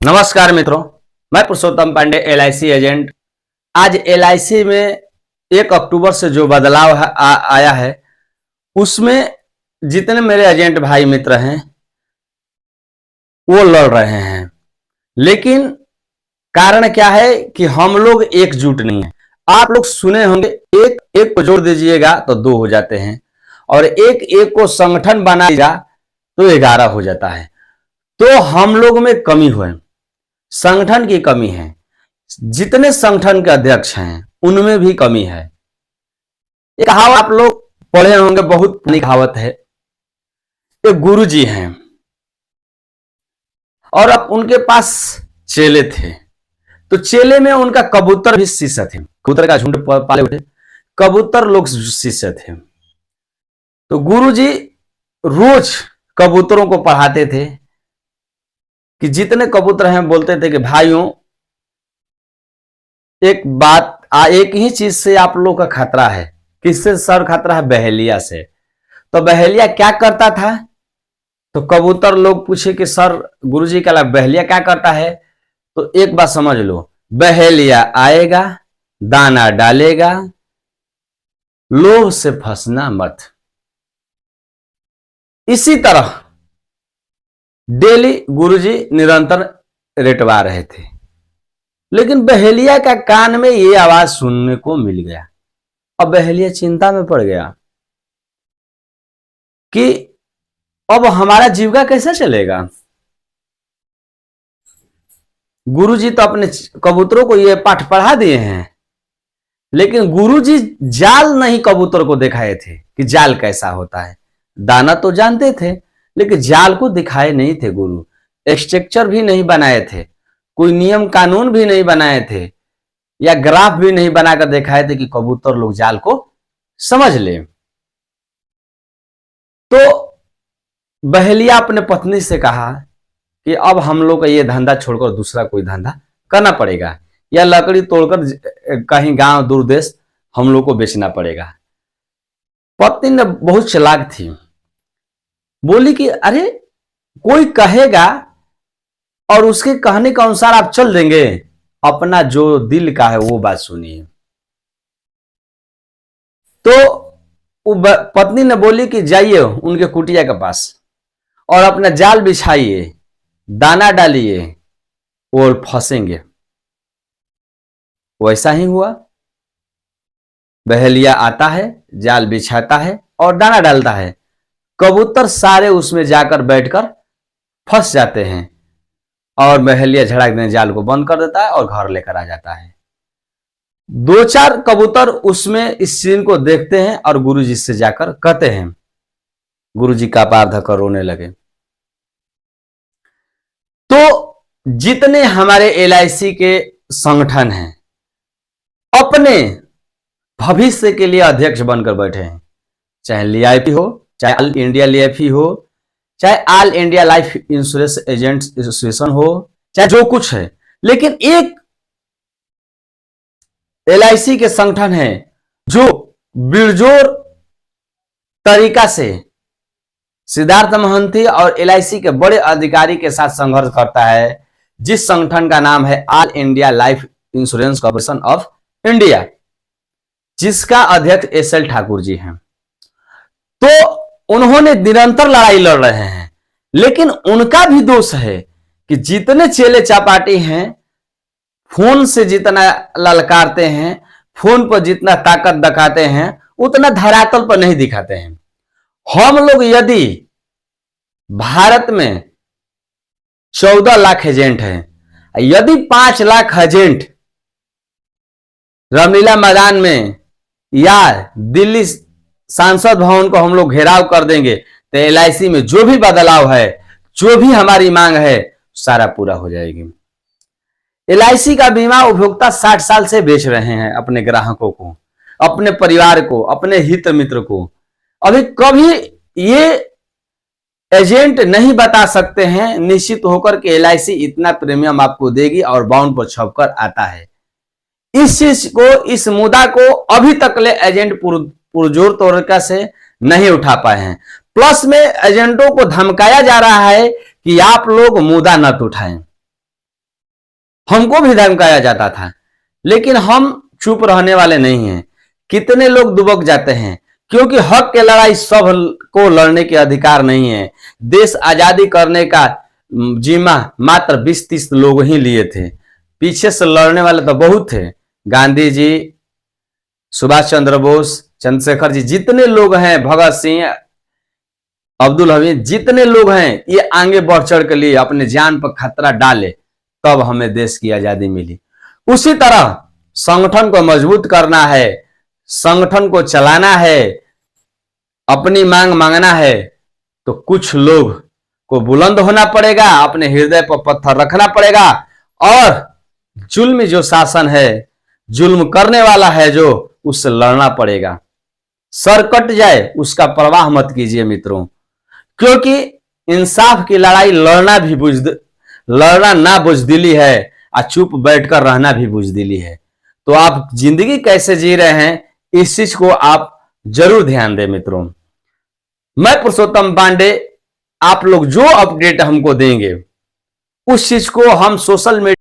नमस्कार मित्रों, मैं पुरुषोत्तम पांडे LIC एजेंट। आज LIC में 1 अक्टूबर से जो बदलाव आया है उसमें जितने मेरे एजेंट भाई मित्र हैं वो लड़ रहे हैं, लेकिन कारण क्या है कि हम लोग एकजुट नहीं है। आप लोग सुने होंगे, एक एक को जोड़ दीजिएगा तो 2 हो जाते हैं और एक एक को संगठन बनाएगा तो 11 हो जाता है। तो हम लोग में कमी हुई, संगठन की कमी है। जितने संगठन के अध्यक्ष हैं उनमें भी कमी है। एक कहावत आप लोग पढ़े होंगे, बहुत पुरानी कहावत है। एक गुरुजी हैं और अब उनके पास चेले थे, तो चेले में उनका कबूतर भी शिष्य थे। कबूतर का झुंड पाले हुए कबूतर लोग शिष्य थे। तो गुरुजी रोज कबूतरों को पढ़ाते थे कि जितने कबूतर हैं बोलते थे कि भाइयों, एक बात, एक ही चीज से आप लोग का खतरा है। किससे सर खतरा है? बहेलिया से। तो बहेलिया क्या करता था? तो कबूतर लोग पूछे कि सर, गुरुजी का बहेलिया क्या करता है? तो एक बात समझ लो, बहेलिया आएगा, दाना डालेगा, लोभ से फंसना मत। इसी तरह डेली गुरुजी निरंतर रेटवा रहे थे, लेकिन बहेलिया का कान में ये आवाज सुनने को मिल गया। अब बहेलिया चिंता में पड़ गया कि अब हमारा जीविका कैसे चलेगा। गुरुजी तो अपने कबूतरों को ये पाठ पढ़ा दिए हैं, लेकिन गुरुजी जाल नहीं कबूतर को दिखाए थे कि जाल कैसा होता है। दाना तो जानते थे, लेकिन जाल को दिखाए नहीं थे। गुरु स्ट्रक्चर भी नहीं बनाए थे, कोई नियम कानून भी नहीं बनाए थे, या ग्राफ भी नहीं बनाकर दिखाए थे कि कबूतर लोग जाल को समझ ले। तो बहेलिया अपने पत्नी से कहा कि अब हम लोग का ये धंधा छोड़कर दूसरा कोई धंधा करना पड़ेगा, या लकड़ी तोड़कर कहीं गांव दूर देश हम लोग को बेचना पड़ेगा। पत्नी ने बहुत चालाक थी, बोली कि अरे कोई कहेगा और उसके कहने के अनुसार आप चल देंगे? अपना जो दिल का है वो बात सुनिए। तो पत्नी ने बोली कि जाइए उनके कुटिया के पास और अपना जाल बिछाइए, दाना डालिए, वो फंसेंगे। वैसा ही हुआ। बहेलिया आता है, जाल बिछाता है और दाना डालता है। कबूतर सारे उसमें जाकर बैठकर फंस जाते हैं और बहेलिया झड़क देने जाल को बंद कर देता है और घर लेकर आ जाता है। 2-4 कबूतर उसमें इस सीन को देखते हैं और गुरुजी से जाकर कहते हैं। गुरुजी का पार धक्कर रोने लगे। तो जितने हमारे LIC के संगठन हैं अपने भविष्य के लिए अध्यक्ष बनकर बैठे हैं, चाहे LIP हो, चाहे ऑल इंडिया LIP हो, चाहे all India life insurance agent association हो, चाहे जो कुछ है, लेकिन एक LIC के संगठन है जो बिरजोर तरीका से सिद्धार्थ महंती और LIC के बड़े अधिकारी के साथ संघर्ष करता है, जिस संगठन का नाम है all India life insurance corporation of India, जिसका अध्यक्ष SL ठाकुर जी हैं। तो उन्होंने निरंतर लड़ाई लड़ रहे हैं, लेकिन उनका भी दोष है कि जितने चेले चापाटी हैं, फोन से जितना ललकारते हैं, फोन पर जितना ताकत दिखाते हैं, उतना धरातल पर नहीं दिखाते हैं। हम लोग यदि भारत में 14 लाख एजेंट हैं, यदि 5 लाख एजेंट रामलीला मैदान में या दिल्ली सांसद भवन को हम लोग घेराव कर देंगे तो LIC में जो भी बदलाव है, जो भी हमारी मांग है, सारा पूरा हो जाएगी। LIC का बीमा उपभोक्ता 60 साल से बेच रहे हैं अपने ग्राहकों को, अपने परिवार को, अपने हित मित्र को। अभी कभी ये एजेंट नहीं बता सकते हैं निश्चित होकर के LIC इतना प्रीमियम आपको देगी और बाउंड पर छपकर आता है। इस चीज को, इस मुद्दा को अभी तक ले एजेंट पुरजोर तरीका से नहीं उठा पाए हैं। प्लस में एजेंटों को धमकाया जा रहा है कि आप लोग मुद्दा न उठाएं। हमको भी धमकाया जाता था, लेकिन हम चुप रहने वाले नहीं हैं। कितने लोग दुबक जाते हैं, क्योंकि हक की लड़ाई सब को लड़ने के अधिकार नहीं है। देश आजादी करने का जिम्मा मात्र 20-30 लोग ही लिए थे, पीछे से लड़ने वाले तो बहुत थे। गांधी जी, सुभाष चंद्र बोस, चंद्रशेखर जी, जितने लोग हैं, भगत सिंह, अब्दुल हमीद, जितने लोग हैं, ये आगे बढ़ चढ़ के लिए अपने जान पर खतरा डाले, तब हमें देश की आजादी मिली। उसी तरह संगठन को मजबूत करना है, संगठन को चलाना है, अपनी मांग मांगना है, तो कुछ लोग को बुलंद होना पड़ेगा, अपने हृदय पर पत्थर रखना पड़ेगा, और जुल्म जो शासन है, जुल्म करने वाला है जो, उससे लड़ना पड़ेगा। सर कट जाए उसका परवाह मत कीजिए मित्रों, क्योंकि इंसाफ की लड़ाई लड़ना ना बुजदिली है, और चुप बैठकर रहना भी बुजदिली है। तो आप जिंदगी कैसे जी रहे हैं, इस चीज को आप जरूर ध्यान दें मित्रों। मैं पुरुषोत्तम पांडे, आप लोग जो अपडेट हमको देंगे, उस चीज को हम सोशल मीडिया